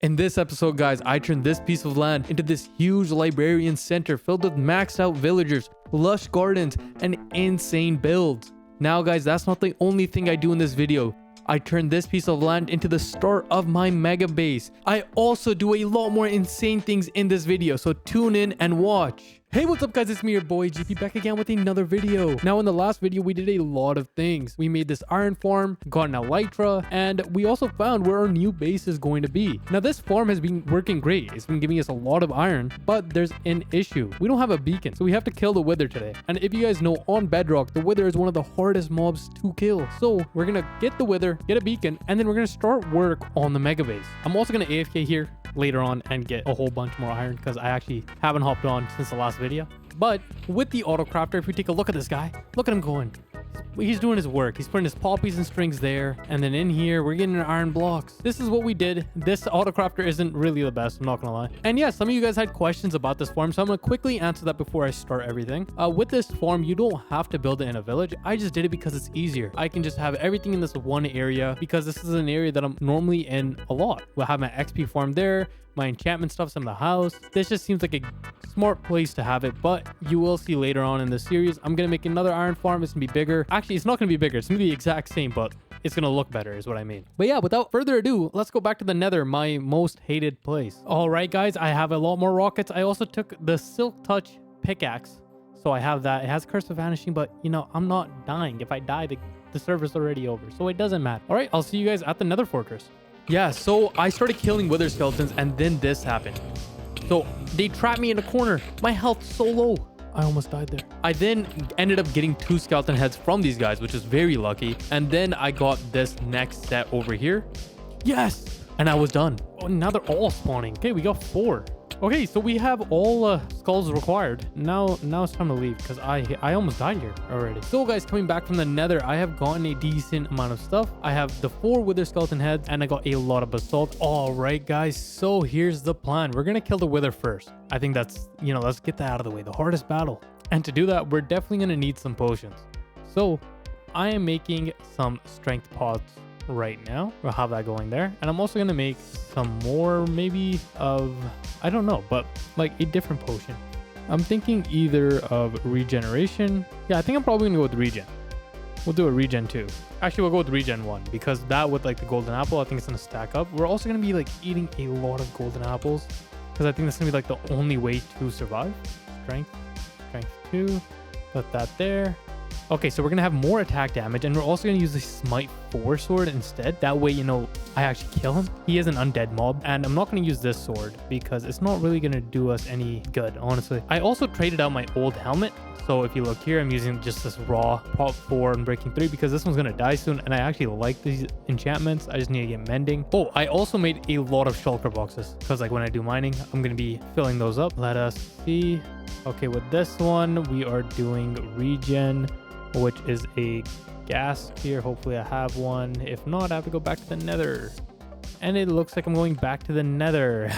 In this episode, guys, I turned this piece of land into this huge librarian center filled with maxed out villagers, lush gardens, and insane builds. Now, guys, that's not the only thing I do in this video. I turned this piece of land into the start of my mega base. I also do a lot more insane things in this video, so tune in and watch. Hey, what's up, guys? It's me, your boy GP, back again with another video. Now, in the last video, we did a lot of things. We made this iron farm, got an elytra, and we also found where our new base is going to be. Now, this farm has been working great. It's been giving us a lot of iron, but there's an issue. We don't have a beacon, so we have to kill the wither today. And if you guys know, on Bedrock, the wither is one of the hardest mobs to kill. So we're gonna get the wither, get a beacon, and then we're gonna start work on the mega base. I'm also gonna AFK here later on and get a whole bunch more iron because I actually haven't hopped on since the last video. But with the auto crafter, if we take a look at this guy, look at him going. He's doing his work. He's putting his poppies and strings there, and then in here we're getting our iron blocks. This is what we did. This auto crafter isn't really the best, I'm not gonna lie. And yeah, some of you guys had questions about this farm, so I'm gonna quickly answer that before I start everything. With this farm, you don't have to build it in a village. I just did it because it's easier. I can just have everything in this one area because this is an area that I'm normally in a lot. We'll have my XP farm there, my enchantment stuff's in the house. This just seems like a smart place to have it, but you will see later on in the series, I'm gonna make another iron farm. It's gonna be bigger. Actually, it's not gonna be bigger. It's gonna be the exact same, but it's gonna look better is what I mean. But yeah, without further ado, let's go back to the nether, my most hated place. All right, guys, I have a lot more rockets. I also took the silk touch pickaxe, so I have that. It has curse of vanishing, but you know, I'm not dying. If I die, the server's already over, so it doesn't matter. All right, I'll see you guys at the nether fortress. Yeah, so I started killing wither skeletons, and then this happened. So they trapped me in a corner. My health's so low. I almost died there. I then ended up getting 2 skeleton heads from these guys, which is very lucky. And then I got this next set over here. Yes! And I was done. Oh, now they're all spawning. Okay, we got 4. Okay, so we have all skulls required. Now it's time to leave because I almost died here already. So guys, coming back from the nether, I have gotten a decent amount of stuff. I have the 4 wither skeleton heads and I got a lot of basalt. All right, guys, so here's the plan. We're gonna kill the wither first. I think that's, you know, let's get that out of the way. The hardest battle. And to do that, we're definitely gonna need some potions. So I am making some strength pots right now. We'll have that going there, and I'm also gonna make some more, maybe of, I don't know, but like a different potion. I'm thinking either of regeneration. Yeah, I think I'm probably gonna go with regen. We'll do a regen 2. Actually, we'll go with regen 1 because that with like the golden apple, I think it's gonna stack up. We're also gonna be like eating a lot of golden apples because I think that's gonna be like the only way to survive. Strength 2, put that there. Okay, so we're gonna have more attack damage, and we're also gonna use the Smite 4 sword instead. That way, you know, I actually kill him. He is an undead mob, and I'm not gonna use this sword because it's not really gonna do us any good, honestly. I also traded out my old helmet. So if you look here, I'm using just this raw Pop 4 and Breaking 3 because this one's gonna die soon, and I actually like these enchantments. I just need to get mending. Oh, I also made a lot of shulker boxes because like when I do mining, I'm gonna be filling those up. Let us see. Okay, with this one, we are doing regen, which is a gas tier. Hopefully I have one. If not, I have to go back to the nether. And it looks like I'm going back to the nether.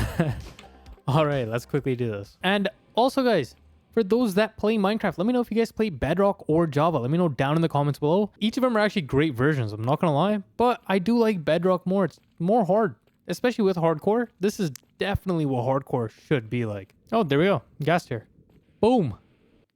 All right, let's quickly do this. And also, guys, for those that play Minecraft, let me know if you guys play Bedrock or Java. Let me know down in the comments below. Each of them are actually great versions, I'm not gonna lie, but I do like Bedrock more. It's more hard, especially with hardcore. This is definitely what hardcore should be like. Oh, there we go. Gas tier. Boom.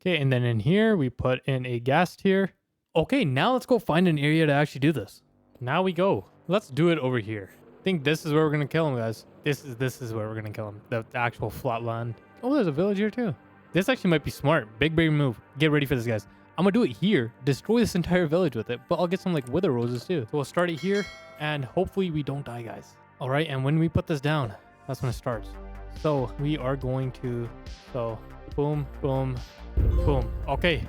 Okay, and then in here, we put in a gas tier. Okay, now let's go find an area to actually do this. Now we go. Let's do it over here. I think this is where we're going to kill him, guys. This is where we're going to kill him. The actual flat land. Oh, there's a village here too. This actually might be smart. Big move. Get ready for this, guys. I'm going to do it here. Destroy this entire village with it. But I'll get some like wither roses too. So we'll start it here. And hopefully we don't die, guys. All right, and when we put this down, that's when it starts. So we are going to... So boom, boom, boom. Okay.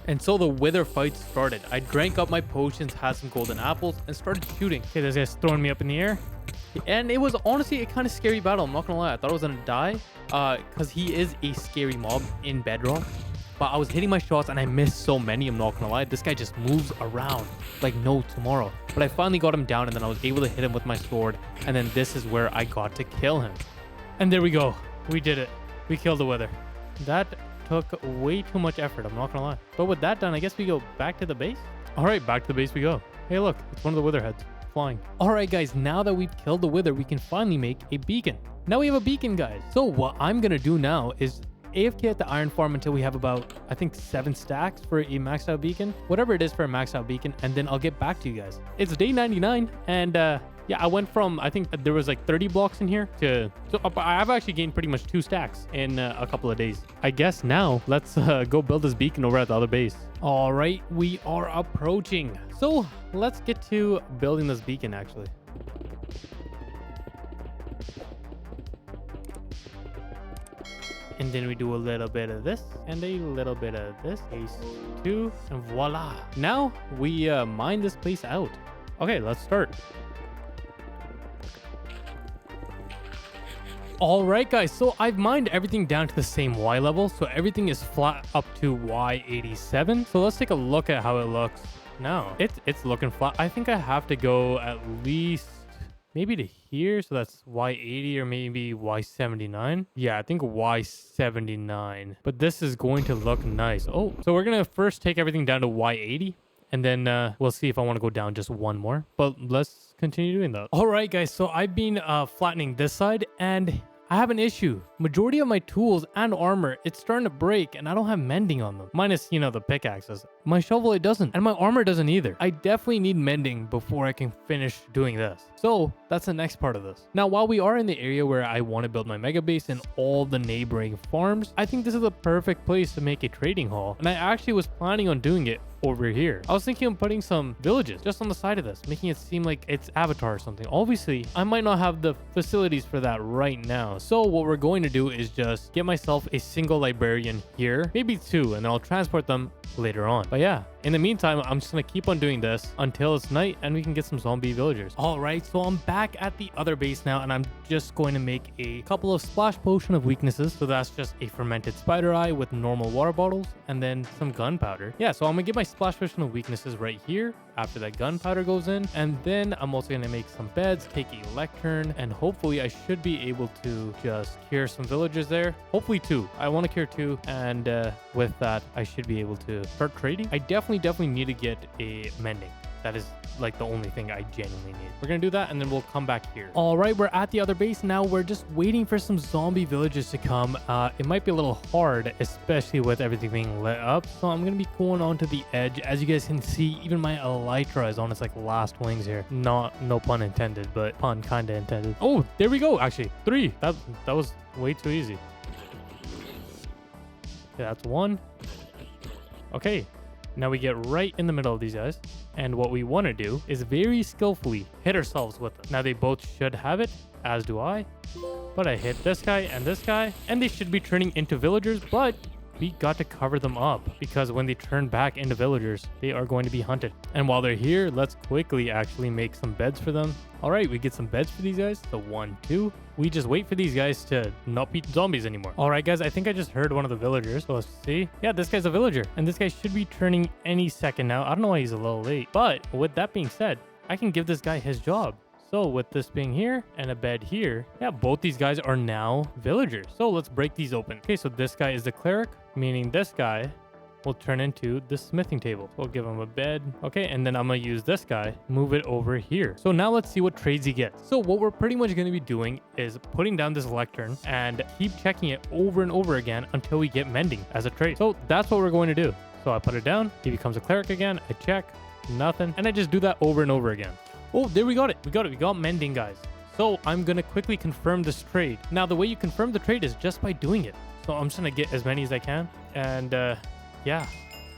And so the wither fight started. I drank up my potions, had some golden apples, and started shooting. Okay, this guy's throwing me up in the air. And it was honestly a kind of scary battle. I'm not gonna lie. I thought I was gonna die because he is a scary mob in Bedrock. But I was hitting my shots and I missed so many. I'm not gonna lie. This guy just moves around like no tomorrow. But I finally got him down, and then I was able to hit him with my sword. And then this is where I got to kill him. And there we go. We did it. We killed the wither. That took way too much effort, I'm not gonna lie. But with that done, I guess we go back to the base. All right, back to the base we go. Hey, look, it's one of the wither heads. flying. All right, guys, now that we've killed the wither, we can finally make a beacon. Now we have a beacon, guys. So what I'm going to do now is AFK at the iron farm until we have about, I think, 7 stacks for a maxed out beacon, whatever it is for a maxed out beacon, and then I'll get back to you guys. It's day 99, and yeah, I went from, I think there was like 30 blocks in here to, so I've actually gained pretty much 2 stacks in a couple of days. I guess now let's go build this beacon over at the other base. All right, we are approaching. So let's get to building this beacon actually. And then we do a little bit of this and a little bit of this. Case 2 and voila. Now we mine this place out. Okay, let's start. All right, guys, so I've mined everything down to the same Y level. So everything is flat up to Y87. So let's take a look at how it looks now. It's looking flat. I think I have to go at least maybe to here, so that's Y80 or maybe Y79. Yeah, I think Y79. But this is going to look nice. Oh, so we're gonna first take everything down to Y80, and then we'll see if I want to go down just one more. But let's continue doing that. All right, guys, so I've been flattening this side, and I have an issue. Majority of my tools and armor, it's starting to break, and I don't have mending on them. Minus, you know, the pickaxes. My shovel, it doesn't. And my armor doesn't either. I definitely need mending before I can finish doing this. So that's the next part of this. Now, while we are in the area where I want to build my mega base and all the neighboring farms, I think this is the perfect place to make a trading hall. And I actually was planning on doing it over here. I was thinking of putting some villages just on the side of this, making it seem like it's Avatar or something. Obviously, I might not have the facilities for that right now. So what we're going to do is just get myself a single librarian here, maybe 2, and then I'll transport them later on. But yeah, in the meantime, I'm just gonna keep on doing this until it's night and we can get some zombie villagers. All right, so I'm back at the other base now, and I'm just going to make a couple of splash potion of weaknesses. So that's just a fermented spider eye with normal water bottles and then some gunpowder. Yeah, so I'm gonna get my splash potion of weaknesses right here after that gunpowder goes in, and then I'm also gonna make some beds, take a lectern, and hopefully I should be able to just cure some villagers there. Hopefully 2. I want to cure 2, and with that I should be able to start trading. I definitely need to get a mending. That is like the only thing I genuinely need. We're gonna do that, and then we'll come back here. All right, we're at the other base now. We're just waiting for some zombie villagers to come. It might be a little hard, especially with everything being lit up. So I'm gonna be going on to the edge. As you guys can see, even my elytra is on its like last wings here. No pun intended, but pun kinda intended. Oh, there we go. Actually, 3. That was way too easy. Okay, that's 1. Okay. Now we get right in the middle of these guys, and what we want to do is very skillfully hit ourselves with them. Now they both should have it, as do I, but I hit this guy, and they should be turning into villagers, but we got to cover them up because when they turn back into villagers, they are going to be hunted. And while they're here, let's quickly actually make some beds for them. All right, we get some beds for these guys. So 1, 2. We just wait for these guys to not be zombies anymore. All right, guys, I think I just heard one of the villagers. So let's see. Yeah, this guy's a villager, and this guy should be turning any second now. I don't know why he's a little late, but with that being said, I can give this guy his job. So with this being here and a bed here, yeah, both these guys are now villagers. So let's break these open. Okay, so this guy is the cleric, meaning this guy will turn into the smithing table. We'll give him a bed. Okay, and then I'm gonna use this guy, move it over here. So now let's see what trades he gets. So what we're pretty much gonna be doing is putting down this lectern and keep checking it over and over again until we get mending as a trade. So that's what we're going to do. So I put it down, he becomes a cleric again, I check, nothing, and I just do that over and over again. Oh, there we got it. We got mending, guys. So I'm gonna quickly confirm this trade. Now the way you confirm the trade is just by doing it. So I'm just gonna get as many as I can, and yeah,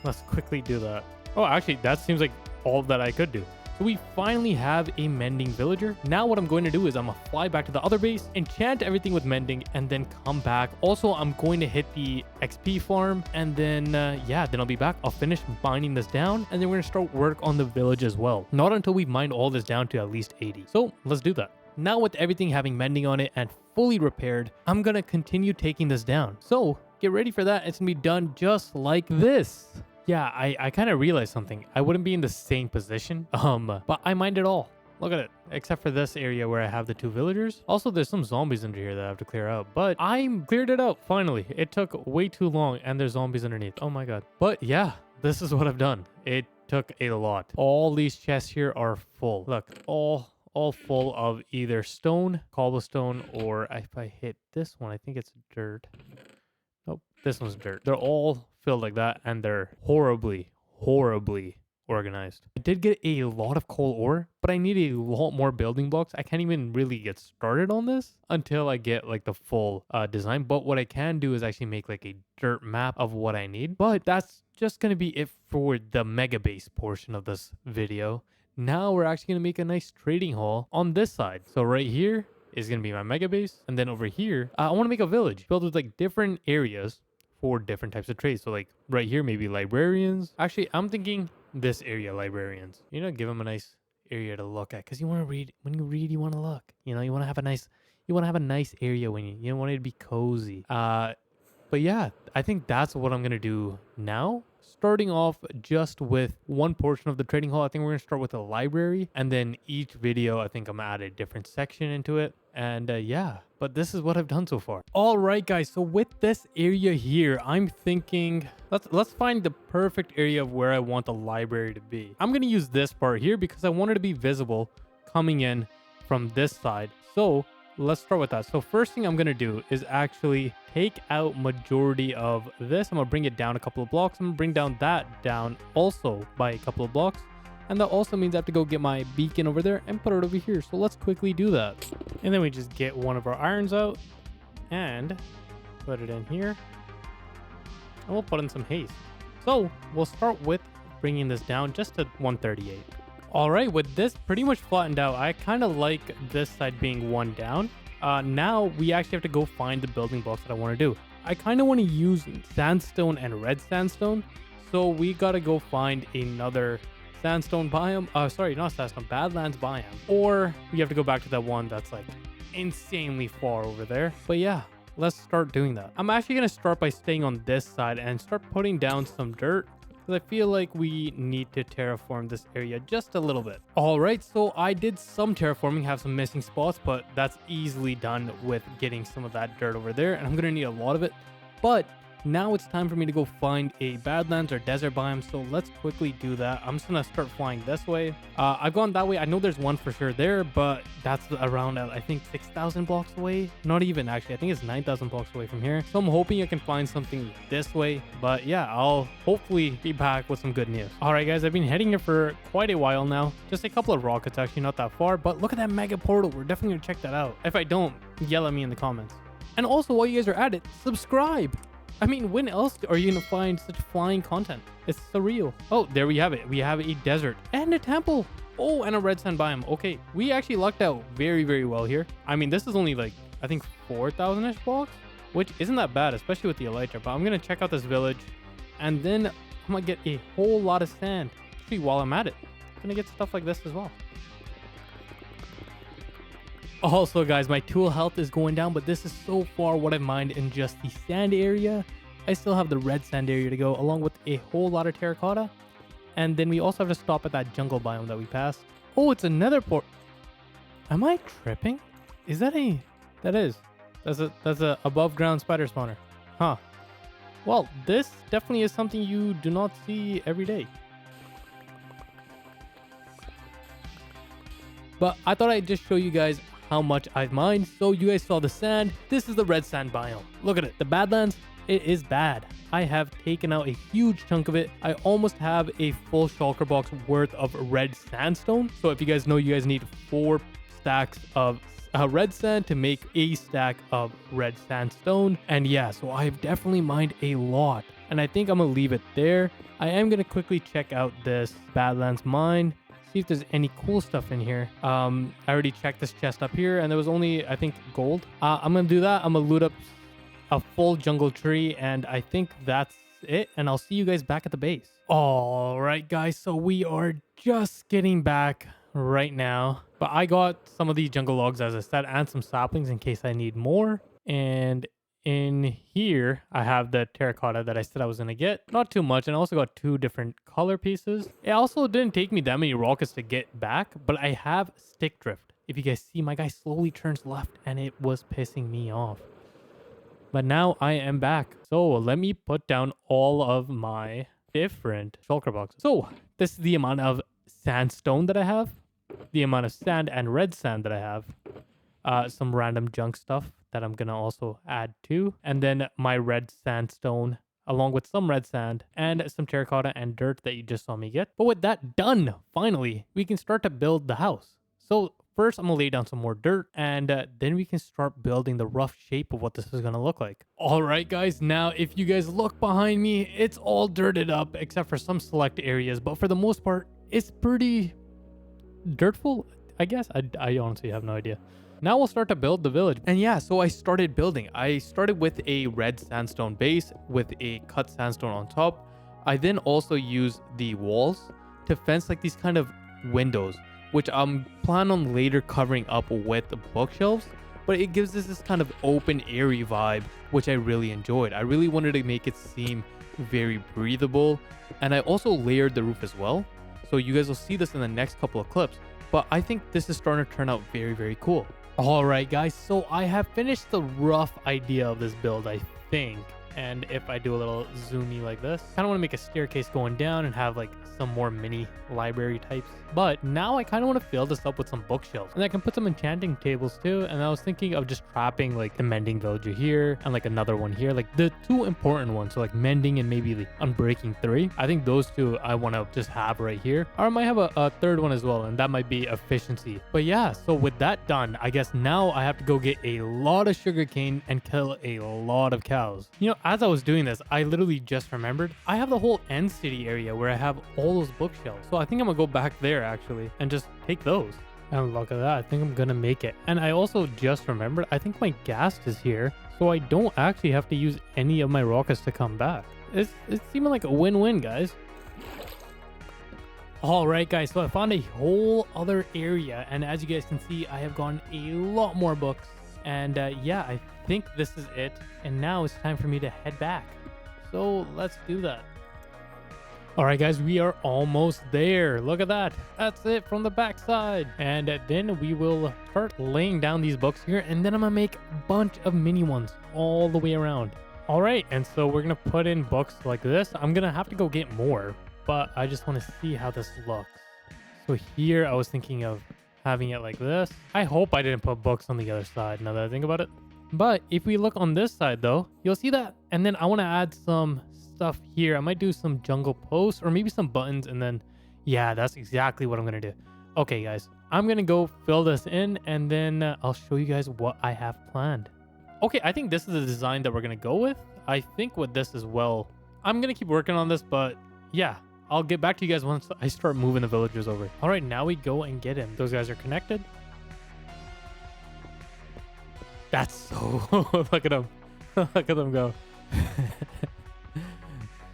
let's quickly do that. Oh, actually, that seems like all that I could do. So we finally have a mending villager. Now what I'm going to do is I'm gonna fly back to the other base, enchant everything with mending, and then come back. Also, I'm going to hit the XP farm, and then yeah, then I'll be back. I'll finish mining this down, and then we're gonna start work on the village as well. Not until we've mined all this down to at least 80. So let's do that. Now with everything having mending on it and fully repaired, I'm gonna continue taking this down. So get ready for that. It's gonna be done just like this. Yeah, I kind of realized something. I wouldn't be in the same position, but I mined it all. Look at it, except for this area where I have the 2 villagers. Also, there's some zombies under here that I have to clear out, but I cleared it out finally. It took way too long, and there's zombies underneath. Oh my god. But yeah, this is what I've done. It took a lot. All these chests here are full. Look, all full of either stone, cobblestone, or if I hit this one, I think it's dirt. Nope, this one's dirt. They're all filled like that, and they're horribly organized. I did get a lot of coal ore, but I need a lot more building blocks. I can't even really get started on this until I get like the full design. But what I can do is actually make like a dirt map of what I need. But that's just going to be it for the mega base portion of this video. Now we're actually going to make a nice trading hall on this side. So right here is going to be my mega base. And then over here, I want to make a village filled with like different areas for different types of trades. So like right here, maybe librarians. Actually, I'm thinking this area, librarians. You know, give them a nice area to look at, because you want to read. When you read, you want to look. You know, you want to have a nice area when you want it to be cozy. But yeah, I think that's what I'm gonna do now. Starting off just with one portion of the trading hall. I think we're gonna start with a library, and then each video I think I'm gonna add a different section into it. And yeah, but this is what I've done so far. All right, guys. So with this area here, I'm thinking let's find the perfect area of where I want the library to be. I'm gonna use this part here because I want it to be visible coming in from this side. So let's start with that. So first thing I'm gonna do is actually take out majority of this. I'm gonna bring it down a couple of blocks. I'm gonna bring down that down also by a couple of blocks. And that also means I have to go get my beacon over there and put it over here. So let's quickly do that. And then we just get one of our irons out and put it in here. And we'll put in some haste. So we'll start with bringing this down just to 138. All right, with this pretty much flattened out, I kind of like this side being one down. Now we actually have to go find the building blocks that I want to do. I kind of want to use sandstone and red sandstone. So we got to go find another sandstone biome. Sorry, not sandstone, badlands biome. Or we have to go back to that one that's like insanely far over there. But yeah, let's start doing that. I'm actually going to start by staying on this side and start putting down some dirt, because I feel like we need to terraform this area just a little bit. All right, so I did some terraforming, have some missing spots, but that's easily done with getting some of that dirt over there, and I'm gonna need a lot of it. But now it's time for me to go find a badlands or desert biome, so let's quickly do that. I'm just gonna start flying this way. I've gone that way. I know there's one for sure there, but that's around I think 6,000 blocks away. Not even, actually, I think it's 9,000 blocks away from here. So I'm hoping I can find something this way. But yeah, I'll hopefully be back with some good news. All right, guys, I've been heading here for quite a while now. Just a couple of rockets, actually, not that far. But look at that mega portal. We're definitely gonna check that out. If I don't, yell at me in the comments. And also, while you guys are at it, subscribe. I mean, when else are you gonna find such flying content? It's surreal. Oh, there we have it. We have a desert and a temple. Oh, and a red sand biome. Okay, we actually lucked out very well here. I mean, this is only like, I think 4,000-ish blocks, which isn't that bad, especially with the elytra. But I'm gonna check out this village, and then I'm gonna get a whole lot of sand. Actually, while I'm at it, I'm gonna get stuff like this as well. Also, guys, my tool health is going down, but this is so far what I've mined in just the sand area. I still have the red sand area to go, along with a whole lot of terracotta. And then we also have to stop at that jungle biome that we passed. Oh, it's another port. Am I tripping? Is that a... That is. That's a above ground spider spawner. Huh. Well, this definitely is something you do not see every day. But I thought I'd just show you guys how much I've mined. So you guys saw the sand. This is the red sand biome. Look at it. The badlands, it is bad. I have taken out a huge chunk of it. I almost have a full shulker box worth of red sandstone. So if you guys know, you guys need 4 stacks of red sand to make a stack of red sandstone. And yeah, so I've definitely mined a lot. And I think I'm gonna leave it there. I am gonna quickly check out this badlands mine, see if there's any cool stuff in here. I already checked this chest up here, and there was only, I think, gold. I'm gonna do that. I'm gonna loot up a full jungle tree, and I think that's it. And I'll see you guys back at the base. All right, guys, so we are just getting back right now, but I got some of these jungle logs, as I said, and some saplings in case I need more. And in here, I have the terracotta that I said I was going to get. Not too much. And I also got 2 different color pieces. It also didn't take me that many rockets to get back, but I have stick drift. If you guys see, my guy slowly turns left, and it was pissing me off. But now I am back. So let me put down all of my different shulker boxes. So This is the amount of sandstone that I have, the amount of sand and red sand that I have, some random junk stuff that I'm gonna also add to, and then my red sandstone along with some red sand and some terracotta and dirt that you just saw me get. But with that done, finally, we can start to build the house. So first, I'm gonna lay down some more dirt, and then we can start building the rough shape of what this is gonna look like. All right, guys, now if you guys look behind me, it's all dirted up except for some select areas, but for the most part, it's pretty dirtful, I guess. I honestly have no idea. Now we'll start to build the village. And yeah, so I started building. I started with a red sandstone base with a cut sandstone on top. I then also used the walls to fence like these kind of windows, which I'm planning on later covering up with the bookshelves, but it gives us this kind of open, airy vibe, which I really enjoyed. I really wanted to make it seem very breathable, and I also layered the roof as well. So you guys will see this in the next couple of clips, but I think this is starting to turn out very, very cool. All right, guys, so I have finished the rough idea of this build, I think. And if I do a little zoomy like this, kind of want to make a staircase going down and have like some more mini library types. But now I kind of want to fill this up with some bookshelves, and I can put some enchanting tables too. And I was thinking of just trapping like the mending villager here and like another one here, like the two important ones. So like mending and maybe the unbreaking 3. I think those two I want to just have right here, or I might have a third one as well, and that might be efficiency. But yeah, so with that done, I guess now I have to go get a lot of sugarcane and kill a lot of cows. You know, as I was doing this, I literally just remembered I have the whole end city area where I have all those bookshelves. So I think I'm gonna go back there actually and just take those. And look at that, I think I'm gonna make it. And I also just remembered, I think my ghast is here, so I don't actually have to use any of my rockets to come back. It's seeming like a win-win, guys. All right, guys, so I found a whole other area, and as you guys can see, I have gotten a lot more books. And yeah, I think this is it. And now it's time for me to head back. So let's do that. All right, guys, we are almost there. Look at that. That's it from the backside. And then we will start laying down these books here. And then I'm going to make a bunch of mini ones all the way around. All right. And so we're going to put in books like this. I'm going to have to go get more, but I just want to see how this looks. So here I was thinking of having it like this. I hope I didn't put books on the other side now that I think about it. But if we look on this side though, you'll see that. And then I want to add some stuff here. I might do some jungle posts or maybe some buttons, and then yeah, that's exactly what I'm gonna do. Okay, guys, I'm gonna go fill this in, and then I'll show you guys what I have planned. Okay, I think this is the design that we're gonna go with. I think with this as well, I'm gonna keep working on this, but yeah, I'll get back to you guys once I start moving the villagers over. All right, now we go and get him. Those guys are connected. That's so look at them. Look at them go.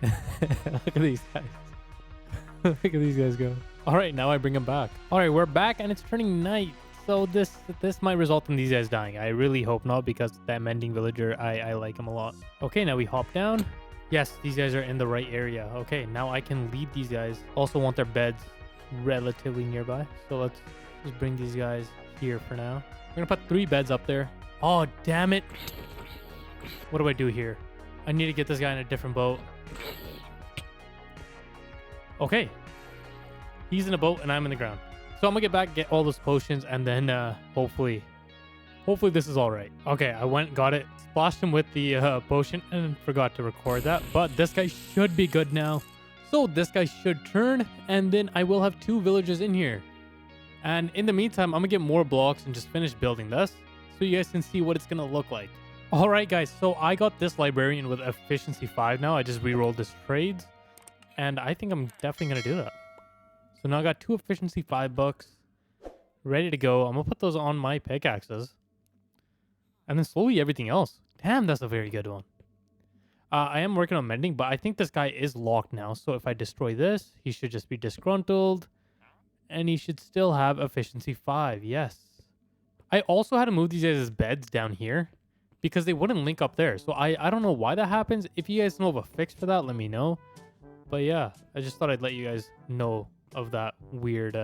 Look at these guys. Look at these guys go. All right, now I bring them back. All right, we're back and it's turning night. So this might result in these guys dying. I really hope not, because that mending villager, I like him a lot. Okay, now we hop down. Yes, these guys are in the right area. Okay, now I can lead these guys. Also want their beds relatively nearby. So let's just bring these guys here for now. We're gonna put 3 beds up there. Oh, damn it. What do I do here? I need to get this guy in a different boat. Okay. He's in a boat and I'm in the ground. So I'm gonna get back, get all those potions, and then hopefully this is all right. Okay, I went, got it, splashed him with the potion, and forgot to record that. But this guy should be good now. So this guy should turn, and then I will have 2 villagers in here. And in the meantime, I'm gonna get more blocks and just finish building this, so you guys can see what it's gonna look like. All right, guys, so I got this librarian with efficiency 5 now. I just re-rolled his trades, and I think I'm definitely gonna do that. So now I got 2 efficiency 5 books ready to go. I'm gonna put those on my pickaxes, and then slowly everything else. Damn, that's a very good one. I am working on mending, but I think this guy is locked now. So if I destroy this, he should just be disgruntled, and he should still have efficiency 5. Yes. I also had to move these guys' beds down here because they wouldn't link up there. So I don't know why that happens. If you guys know of a fix for that, let me know. But yeah, I just thought I'd let you guys know of that weird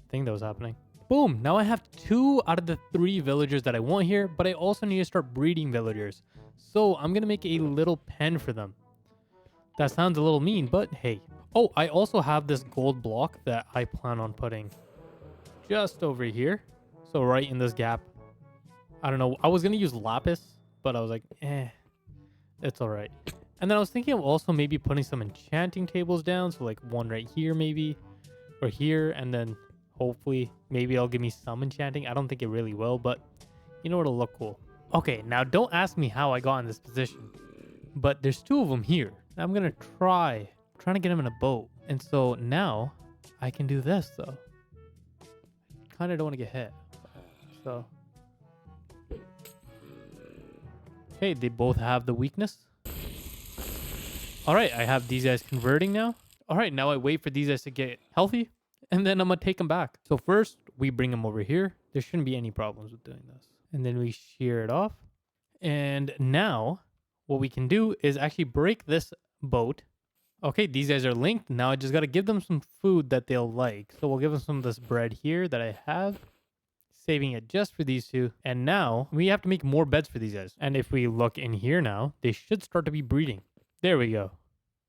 thing that was happening. Boom, now I have 2 out of the 3 villagers that I want here, but I also need to start breeding villagers. So I'm gonna make a little pen for them. That sounds a little mean, but hey. Oh, I also have this gold block that I plan on putting just over here. So right in this gap. I don't know. I was going to use lapis, but I was like, it's all right. And then I was thinking of also maybe putting some enchanting tables down. So like one right here maybe, or here. And then hopefully maybe it'll give me some enchanting. I don't think it really will, but you know, it'll look cool. Okay, now don't ask me how I got in this position, but there's 2 of them here. I'm going to trying to get them in a boat. And so now I can do this though. Kind of don't want to get hit. So, okay, they both have the weakness. All right, I have these guys converting now. All right, now I wait for these guys to get healthy, and then I'm going to take them back. So first, we bring them over here. There shouldn't be any problems with doing this. And then we shear it off. And now what we can do is actually break this boat. Okay, these guys are linked. Now I just got to give them some food that they'll like. So we'll give them some of this bread here that I have. Saving it just for these 2. And now we have to make more beds for these guys. And if we look in here now, they should start to be breeding. There we go.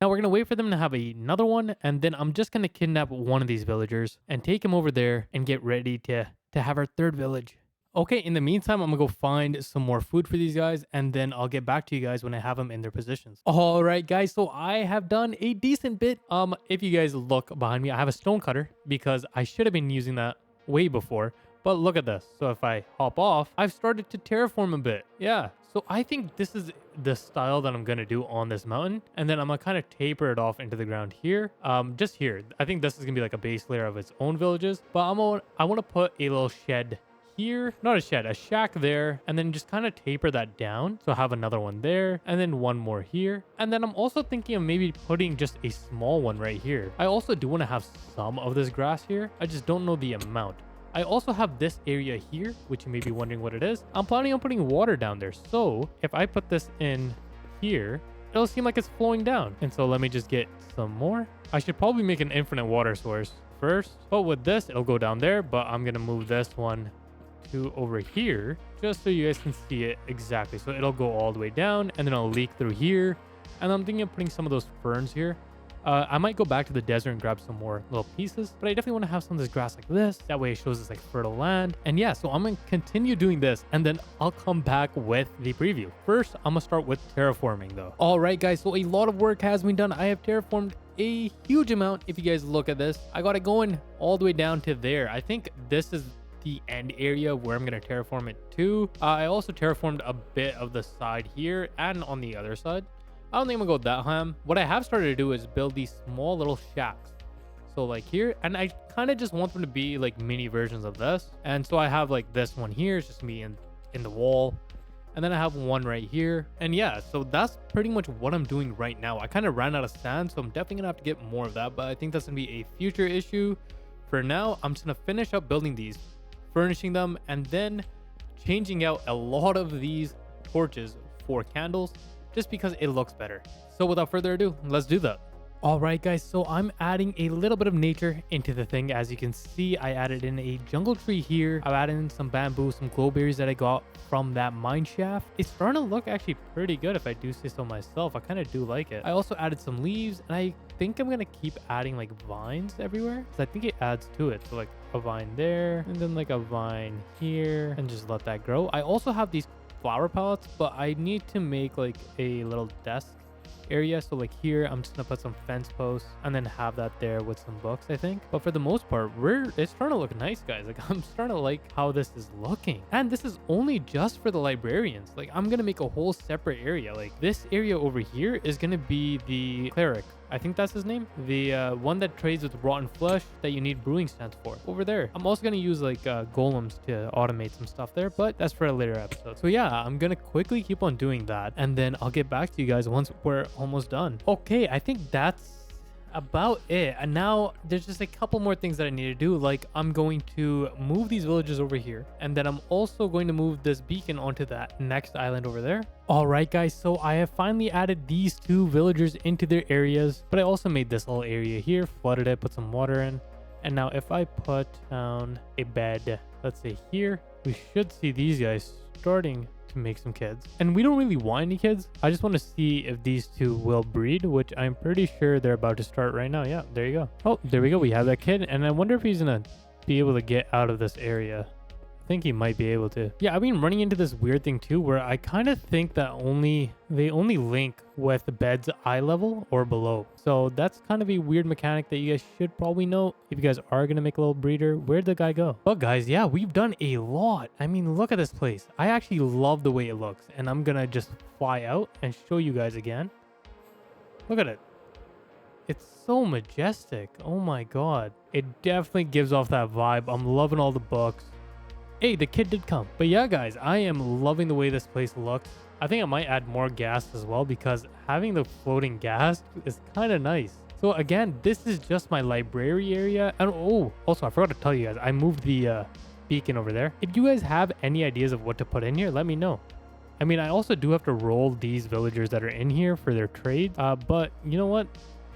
Now we're going to wait for them to have another one. And then I'm just going to kidnap one of these villagers and take him over there and get ready to have our 3rd village. Okay, in the meantime, I'm going to go find some more food for these guys. And then I'll get back to you guys when I have them in their positions. All right, guys. So I have done a decent bit. If you guys look behind me, I have a stone cutter because I should have been using that way before. But look at this. So if I hop off, I've started to terraform a bit. Yeah. So I think this is the style that I'm going to do on this mountain. And then I'm going to kind of taper it off into the ground here. Just here. I think this is going to be like a base layer of its own villages. But I want to put a little shed here. Not a shed, a shack there. And then just kind of taper that down. So I have another one there. And then one more here. And then I'm also thinking of maybe putting just a small one right here. I also do want to have some of this grass here. I just don't know the amount. I also have this area here, which you may be wondering what it is. I'm planning on putting water down there. So if I put this in here, it'll seem like it's flowing down. And so let me just get some more. I should probably make an infinite water source first. But with this, it'll go down there. But I'm going to move this one to over here just so you guys can see it exactly. So it'll go all the way down and then it'll leak through here. And I'm thinking of putting some of those ferns here. I might go back to the desert and grab some more little pieces, but I definitely want to have some of this grass like this. That way it shows us like fertile land. And yeah, so I'm going to continue doing this and then I'll come back with the preview. First, I'm going to start with terraforming though. All right, guys. So a lot of work has been done. I have terraformed a huge amount. If you guys look at this, I got it going all the way down to there. I think this is the end area where I'm going to terraform it to. I also terraformed a bit of the side here and on the other side. I don't think I'm gonna go that ham. What I have started to do is build these small little shacks. So like here, and I kind of just want them to be like mini versions of this. And so I have like this one here, it's just me in the wall. And then I have one right here. And yeah, so that's pretty much what I'm doing right now. I kind of ran out of sand, so I'm definitely gonna have to get more of that. But I think that's gonna be a future issue. For now, I'm just gonna finish up building these, furnishing them, and then changing out a lot of these torches for candles, just because it looks better. So without further ado, let's do that. All right, guys, so I'm adding a little bit of nature into the thing. As you can see, I added in a jungle tree here. I've added in some bamboo, some glowberries that I got from that mine shaft. It's starting to look actually pretty good if I do say so myself. I kind of do like it. I also added some leaves, and I think I'm going to keep adding like vines everywhere because I think it adds to it. So like a vine there, and then like a vine here, and just let that grow. I also have these flower palettes, but I need to make like a little desk area. So like here, I'm just gonna put some fence posts and then have that there with some books, I think. But for the most part, it's starting to look nice, guys. Like I'm starting to like how this is looking. And this is only just for the librarians. Like I'm gonna make a whole separate area. Like this area over here is gonna be the cleric. I think that's his name. The one that trades with rotten flesh that you need brewing stands for. Over there. I'm also going to use like golems to automate some stuff there, but that's for a later episode. So yeah, I'm going to quickly keep on doing that. And then I'll get back to you guys once we're almost done. Okay, I think that's about it. And now there's just a couple more things that I need to do. Like I'm going to move these villages over here, and then I'm also going to move this beacon onto that next island over there. All right, guys, so I have finally added these two villagers into their areas, but I also made this little area here, flooded it, put some water in. And now if I put down a bed, let's say here, we should see these guys starting to make some kids. And we don't really want any kids. I just want to see if these two will breed, which I'm pretty sure they're about to start right now. Yeah, there you go. Oh, there we go. We have that kid. And I wonder if he's going to be able to get out of this area. I think he might be able to. Yeah, I've been running into this weird thing too, where I kind of think that they only link with the bed's eye level or below. So that's kind of a weird mechanic that you guys should probably know if you guys are gonna make a little breeder. Where'd the guy go? But guys, yeah, we've done a lot. I mean, look at this place. I actually love the way it looks, and I'm gonna just fly out and show you guys again. Look at it. It's so majestic. Oh my god. It definitely gives off that vibe. I'm loving all the books. Hey, the kid did come. But yeah, guys, I am loving the way this place looks. I think I might add more gas as well, because having the floating gas is kind of nice. So again, this is just my library area. And oh, also, I forgot to tell you guys, I moved the beacon over there. If you guys have any ideas of what to put in here, let me know. I mean, I also do have to roll these villagers that are in here for their trades. But you know what?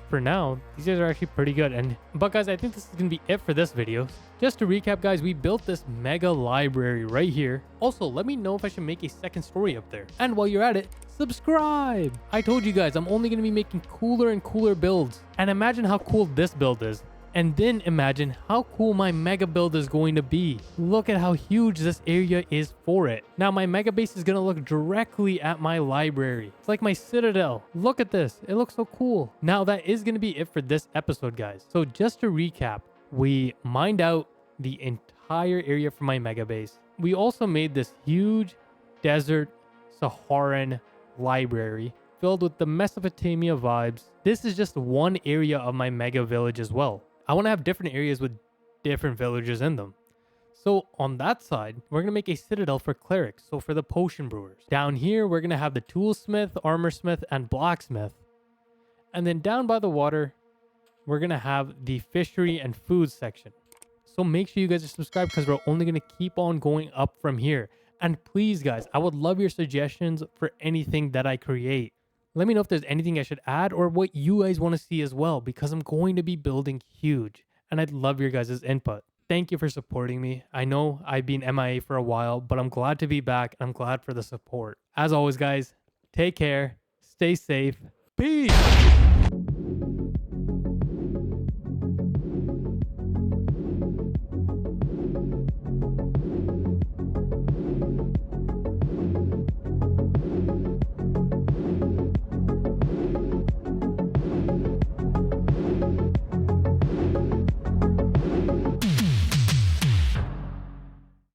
For now, these guys are actually pretty good. But guys, I think this is gonna be it for this video. Just to recap, guys, we built this mega library right here. Also, let me know if I should make a second story up there. And while you're at it, subscribe. I told you guys I'm only gonna be making cooler and cooler builds. And imagine how cool this build is. And then imagine how cool my mega build is going to be. Look at how huge this area is for it. Now my mega base is going to look directly at my library. It's like my Citadel. Look at this. It looks so cool. Now that is going to be it for this episode, guys. So just to recap, we mined out the entire area for my mega base. We also made this huge desert Saharan library filled with the Mesopotamia vibes. This is just one area of my mega village as well. I want to have different areas with different villagers in them. So on that side, we're going to make a citadel for clerics, so for the potion brewers. Down here, we're going to have the toolsmith, armorsmith, and blacksmith. And then down by the water, we're going to have the fishery and food section. So make sure you guys are subscribed, because we're only going to keep on going up from here. And please, guys, I would love your suggestions for anything that I create. Let me know if there's anything I should add or what you guys want to see as well, because I'm going to be building huge and I'd love your guys' input. Thank you for supporting me. I know I've been MIA for a while, but I'm glad to be back and I'm glad for the support. As always, guys, take care, stay safe, peace!